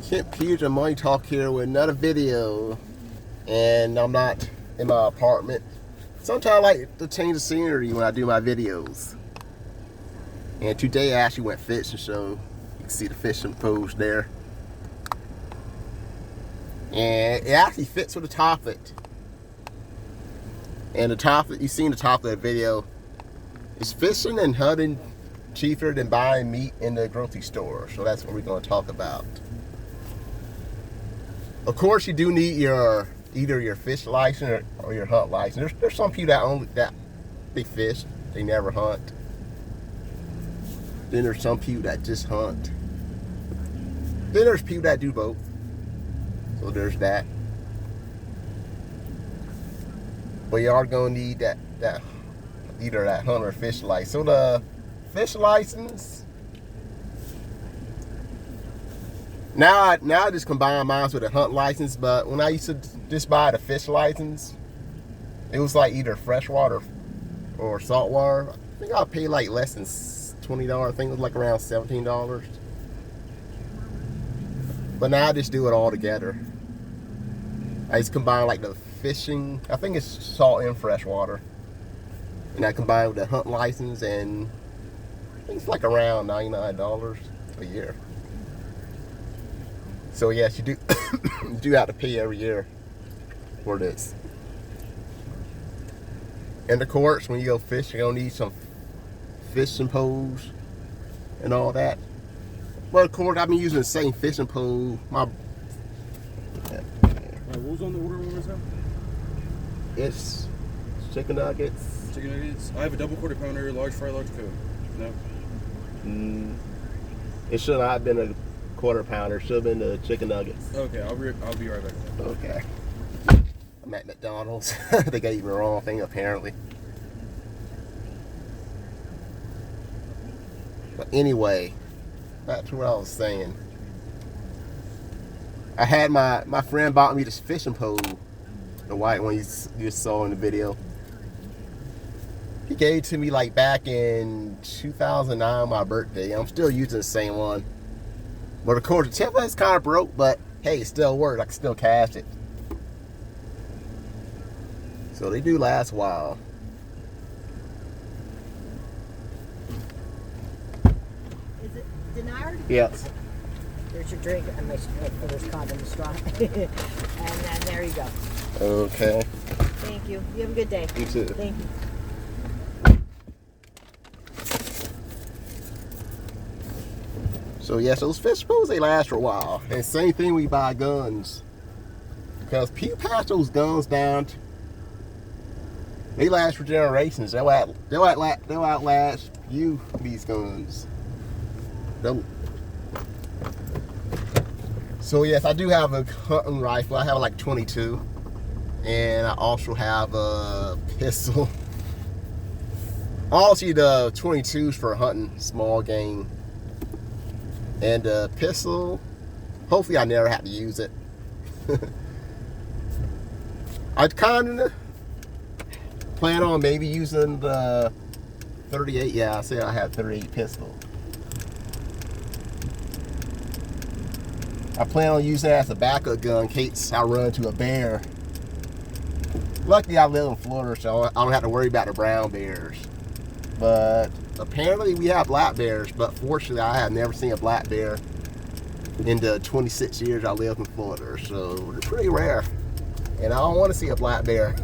Kent Fusion Money Talk here with another video, and I'm not in my apartment. Sometimes I like to change the scenery when I do my videos. And today I actually went fishing, so you can see the fishing post there. And it actually fits with the topic. And the topic, you've seen the top of the video, is fishing and hunting cheaper than buying meat in the grocery store. So that's what we're going to talk about. Of course, you do need your either your fish license or your hunt license. There's some people that only they fish, they never hunt. Then there's some people that just hunt. Then there's people that do both. So there's that. But you are gonna need that either that hunt or fish license. So the fish license. Now I just combine mine with a hunt license, but when I used to just buy the fish license, it was like either freshwater or saltwater. I think I paid like less than $20. I think it was like around $17. But now I just do it all together. I just combine like the fishing, I think it's salt and freshwater. And I combine with the hunt license, and I think it's like around $99 a year. So yes, you do you do have to pay every year for this. And of course, when you go fish, you're gonna need some fishing poles and all that. Well, of course, I've been using the same fishing pole. What was on the order one more time? It's chicken nuggets. Chicken nuggets. I have a double quarter pounder, large fry, large coke. No. It should not have been a quarter pounder. Should have been the chicken nuggets. Okay, I'll be right back. Okay. I'm at McDonald's. They gave me the wrong thing apparently. But anyway, back to what I was saying. I had my friend bought me this fishing pole, the white one you saw in the video. He gave it to me like back in 2009, my birthday. I'm still using the same one. But of course, the tip is kind of broke, but hey, it still works. I can still cast it. So they do last a while. Is it denied? Yes. There's your drink and my there's condom straw. And then there you go. Okay. Thank you. You have a good day. You too. Thank you. So yes, those fish poles, they last for a while. And same thing we buy guns. Because people pass those guns down. They last for generations. They'll outlast you, these guns. So yes, I do have a hunting rifle. I have like 22. And I also have a pistol. Also the 22s for hunting small game. And the pistol, hopefully I never have to use it. I kind of plan on maybe using the 38. Yeah, I say I have 38 pistol. I plan on using that as a backup gun in case I run into a bear. Luckily I live in Florida, so I don't have to worry about the brown bears. But apparently we have black bears, but fortunately I have never seen a black bear in the 26 years I live in Florida, so they're pretty rare. And I don't want to see a black bear.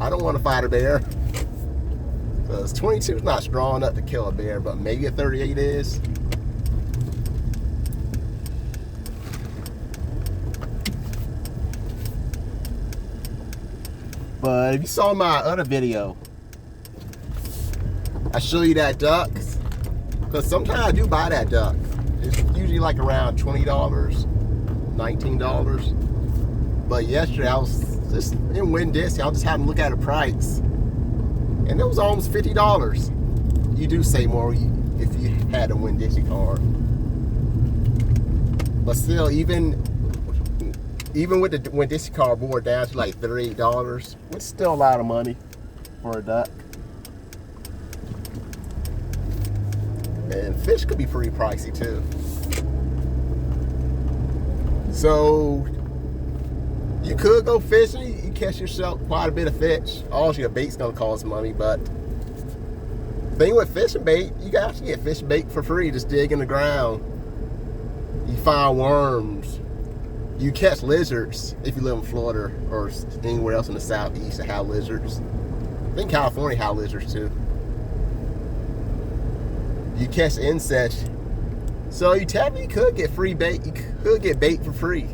I don't want to fight a bear. Because 22 is not strong enough to kill a bear, but maybe a 38 is. But if you saw my other video, I show you that duck, because sometimes I do buy that duck. It's usually like around $20, $19. But yesterday I was just in Winn-Dixie. I was just having to look at the price, and it was almost $50. You do save more if you had a Winn-Dixie card. But still, even with the Winn-Dixie card board down to like $38, it's still a lot of money for a duck. And fish could be pretty pricey too. So you could go fishing. You catch yourself quite a bit of fish. Obviously, your bait's gonna cost money, but the thing with fishing bait, you can actually get fishing bait for free. Just dig in the ground. You find worms. You catch lizards if you live in Florida or anywhere else in the southeast that have lizards. I think California have lizards too. You catch insects. So you technically could get free bait. You could get bait for free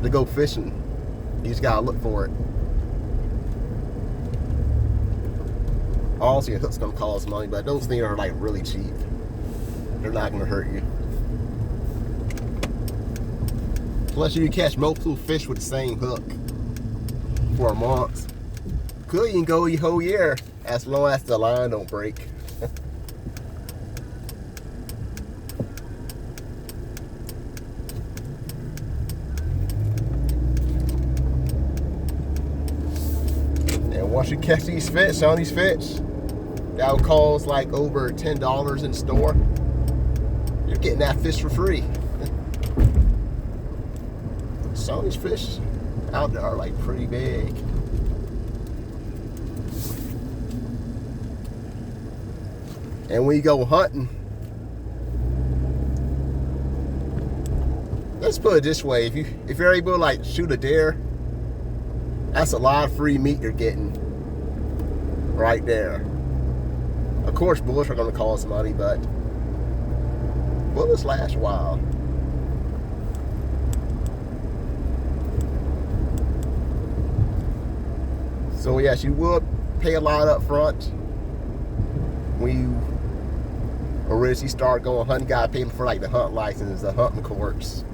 to go fishing. You just gotta look for it. Also, your hook's gonna cost money, but those things are like really cheap. They're not gonna hurt you. Plus, you can catch multiple fish with the same hook for a month. Could even go your whole year as long as the line don't break. And once you catch these fish, some of these fish, that will cost like over $10 in the store. You're getting that fish for free. Some of these fish out there are like pretty big. And when you go hunting, let's put it this way: if you're able to like shoot a deer, that's a lot of free meat you're getting right there. Of course, bullets are going to cost money, but bullets last a while. So yes, you would pay a lot up front when you originally start going hunting. You gotta pay for like the hunt license, the hunting course.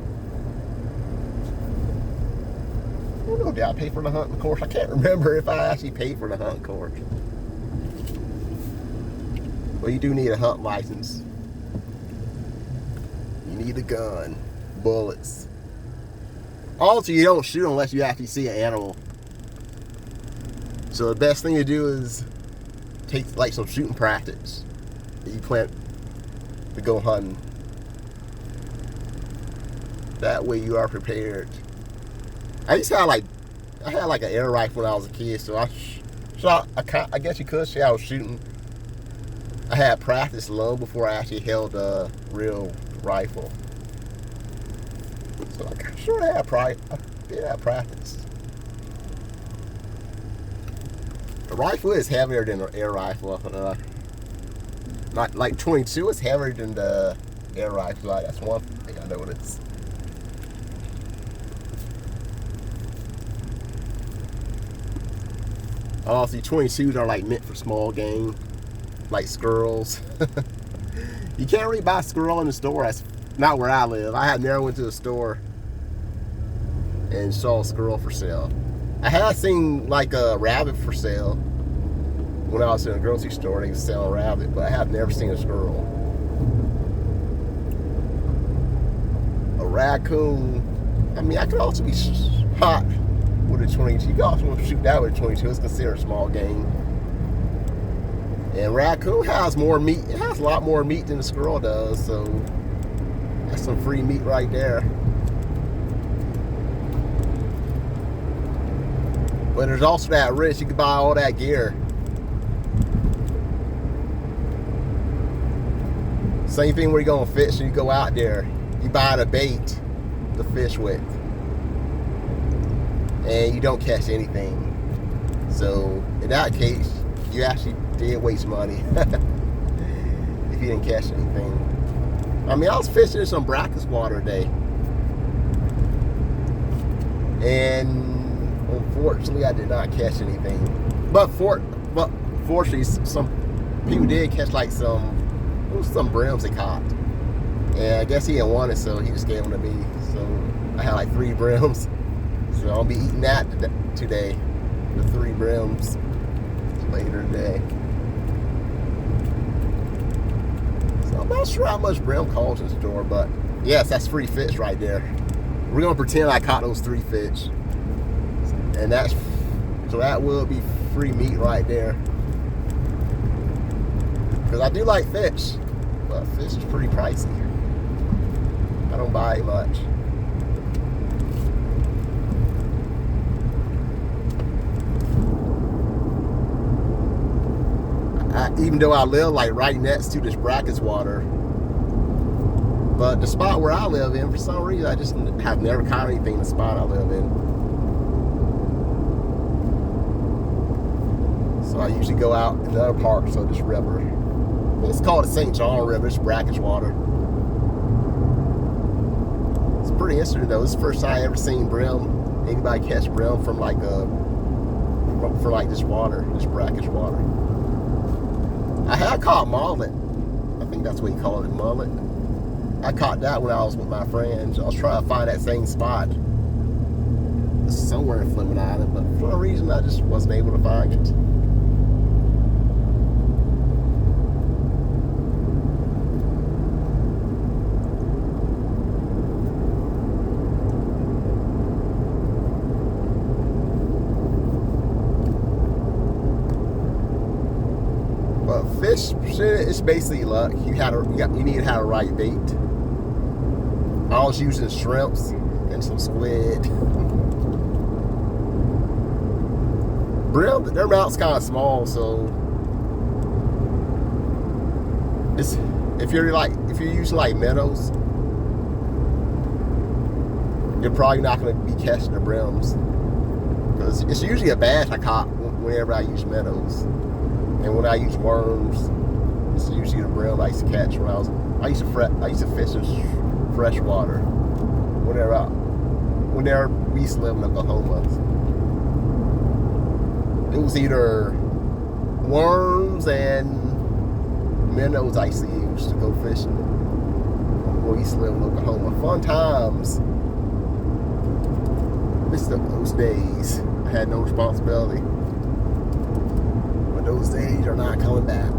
I don't know, did I pay for the hunting course? I can't remember if I actually paid for the hunting course. Well, you do need a hunt license. You need a gun, bullets. Also, you don't shoot unless you actually see an animal. So the best thing to do is take like some shooting practice that you plan to go hunting. That way you are prepared. I had like an air rifle when I was a kid, so I guess you could say I was shooting. I had practice long before I actually held a real rifle. So I'm sure I did have practice. The rifle is heavier than the air rifle. Not like 22 is heavier than the air rifle. That's one thing I noticed. Also, 22s are like meant for small game, like squirrels. You can't really buy squirrel in the store. That's not where I live. I had never went to a store and saw a squirrel for sale. I had seen like a rabbit for sale when I was in a grocery store. They were selling a rabbit, but I have never seen a squirrel. A raccoon. I mean, I could also be hot with a 22. You can also shoot that with a 22. It's considered small game. And raccoon has more meat. It has a lot more meat than the squirrel does, so that's some free meat right there. But there's also that risk. You can buy all that gear. Same thing where you go fish and you go out there. You buy the bait to fish with. And you don't catch anything. So in that case, you actually did waste money. If you didn't catch anything. I mean, I was fishing in some brackish water today. And unfortunately, I did not catch anything. But fortunately, some people did catch like some brims they caught. And I guess he didn't want it, so he just gave them to me. So I had like 3 brims. So I'll be eating that today. The 3 brims later today. So I'm not sure how much brim costs in the store, but yes, that's free fish right there. We're gonna pretend I caught those 3 fish. And so that will be free meat right there. Because I do like fish, but fish is pretty pricey. I don't buy it much. even though I live like right next to this brackish water. But the spot where I live in, for some reason, I just have never caught anything in the spot I live in. So I usually go out in other parts of this river. It's called the St. John River. It's brackish water. It's pretty interesting though. This is the first time I ever seen brim. Anybody catch brim from like this water, this brackish water. I had caught mullet. I think that's what you call it, mullet. I caught that when I was with my friends. I was trying to find that same spot. It's somewhere in Fleming Island, but for some reason I just wasn't able to find it. But fish, it's basically luck. You need to have a right bait. I was using shrimps and some squid. Brim, their mouth's kind of small, so if you're using like minnows, you're probably not going to be catching the brims, because it's usually a bass I caught whenever I use minnows, and when I use worms, it's usually the brim I used to catch when I used to fish in fresh water whenever we used to live in Oklahoma. It was either worms and minnows I used to use to go fishing when we used to live in Oklahoma. Fun times. Missed those days. I had no responsibility. But those days are not coming back.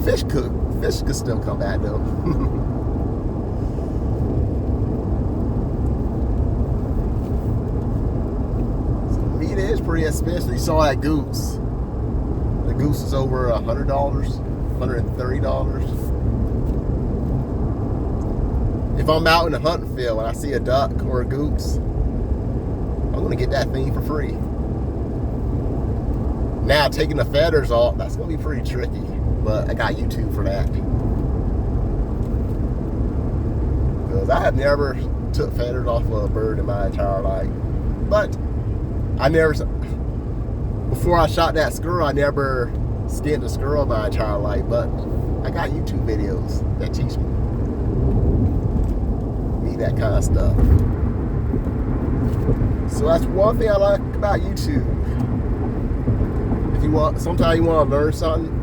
Fish could still come back though. So meat is pretty expensive. You saw that goose. The goose is over $100, $130. If I'm out in the hunting field and I see a duck or a goose, I'm gonna get that thing for free. Now taking the feathers off, that's gonna be pretty tricky. But I got YouTube for that. Because I have never took feathers off of a bird in my entire life. But before I shot that squirrel, I never skinned a squirrel my entire life. But I got YouTube videos that teach me that kind of stuff. So that's one thing I like about YouTube. Sometimes you want to learn something.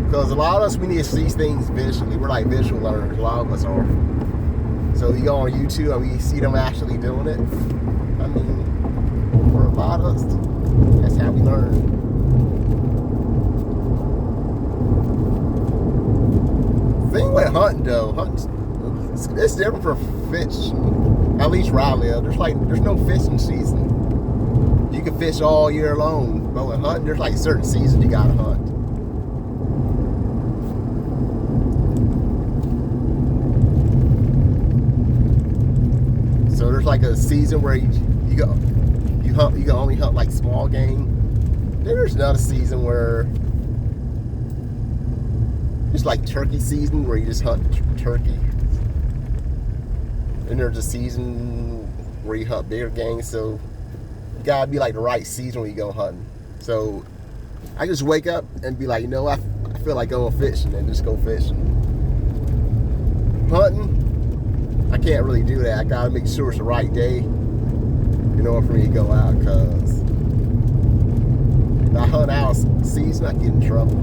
Because a lot of us, we need to see things visually. We're like visual learners, a lot of us are. So you go on YouTube and we see them actually doing it. I mean, for a lot of us, that's how we learn. The thing with hunting though, it's different from fish. At least where I live, there's no fishing season. You can fish all year long, but with hunting, there's like certain seasons you gotta hunt. So there's like a season where you can only hunt like small game. Then there's another season where it's like turkey season where you just hunt turkey. Then there's a season where you hunt bigger game. So you gotta be like the right season when you go hunting. So I just wake up and be like, I feel like going fishing, and just go fishing. Hunting, I can't really do that. I gotta make sure it's the right day in order for me to go out, because if I hunt out of season, I get in trouble.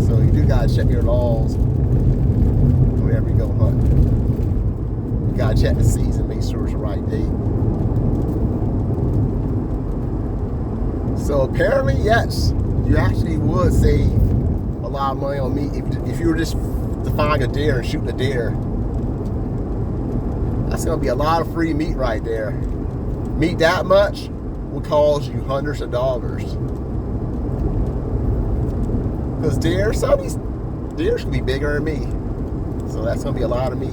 So you do gotta check your laws whenever you go hunt. You gotta check the season, make sure it's the right date. So apparently, yes, you actually would save a lot of money on meat if you were just to find a deer and shoot a deer. That's gonna be a lot of free meat right there. Meat that much will cost you hundreds of dollars. Because some of these deer can be bigger than me. So that's gonna be a lot of meat.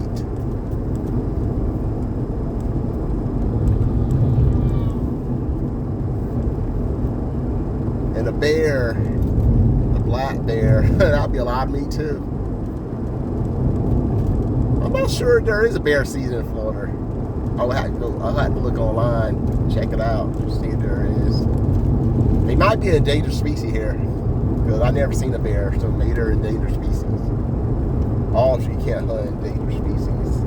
And a bear, a black bear, that'd be a lot of meat too. I'm not sure there is a bear season in Florida. I'll have to look online, check it out, see if there is. They might be an endangered species here, because I've never seen a bear, so maybe they're an endangered species. Also, you can't hunt endangered species.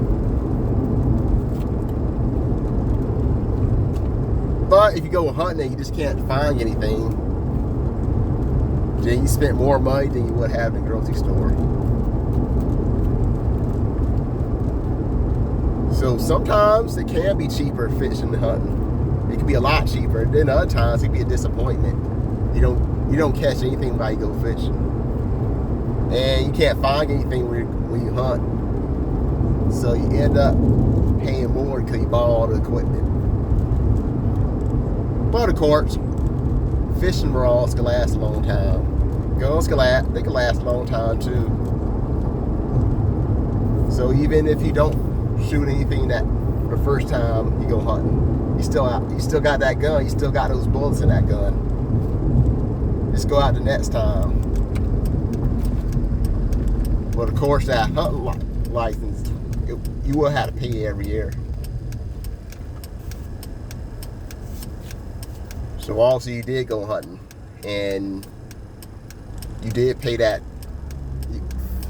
But if you go hunting and you just can't find anything, then you spend more money than you would have in the grocery store. So sometimes it can be cheaper fishing than hunting. It can be a lot cheaper. Then other times it can be a disappointment. You don't catch anything while you go fishing, and you can't find anything when you hunt. So you end up paying more because you bought all the equipment. But of course, fishing rods can last a long time. Guns can last a long time too. So even if you don't shoot anything that the first time you go hunting, you still got that gun, you still got those bullets in that gun. Just go out the next time. But of course, that hunting license, you will have to pay every year. So also you did go hunting and you did pay that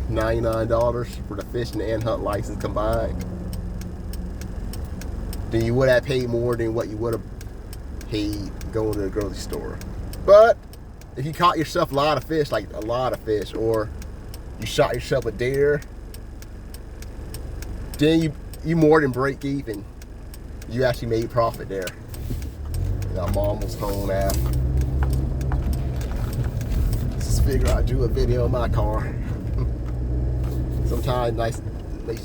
$99 for the fishing and hunt license combined, then you would have paid more than what you would have paid going to the grocery store. But if you caught yourself a lot of fish, like a lot of fish, or you shot yourself a deer, then you more than break even. You actually made profit there. And I'm almost home now. Just figure I'd do a video of my car. Sometimes nice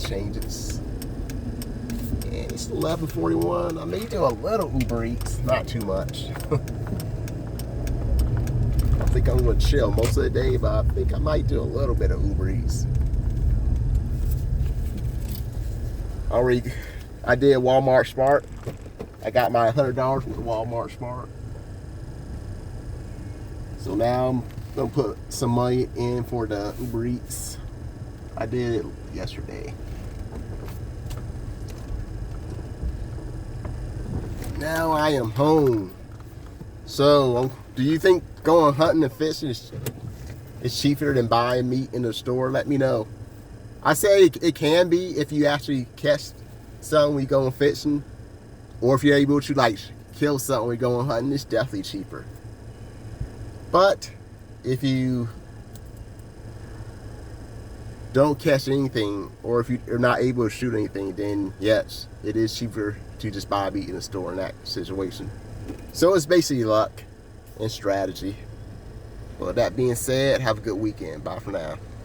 changes. And it's 11:41. I may do a little Uber Eats, not too much. I think I'm gonna chill most of the day, but I think I might do a little bit of Uber Eats. I did Walmart Smart. I got my $100 from the Walmart Smart. So now I'm gonna put some money in for the Uber Eats. I did it yesterday. Now I am home. So, do you think going hunting and fishing is cheaper than buying meat in the store? Let me know. I say it can be if you actually catch something when you go fishing, or if you're able to like kill something when you go hunting. It's definitely cheaper. But if you don't catch anything, or if you're not able to shoot anything, then yes, it is cheaper to just buy meat in the store in that situation. So it's basically luck and strategy. Well, that being said, have a good weekend. Bye for now.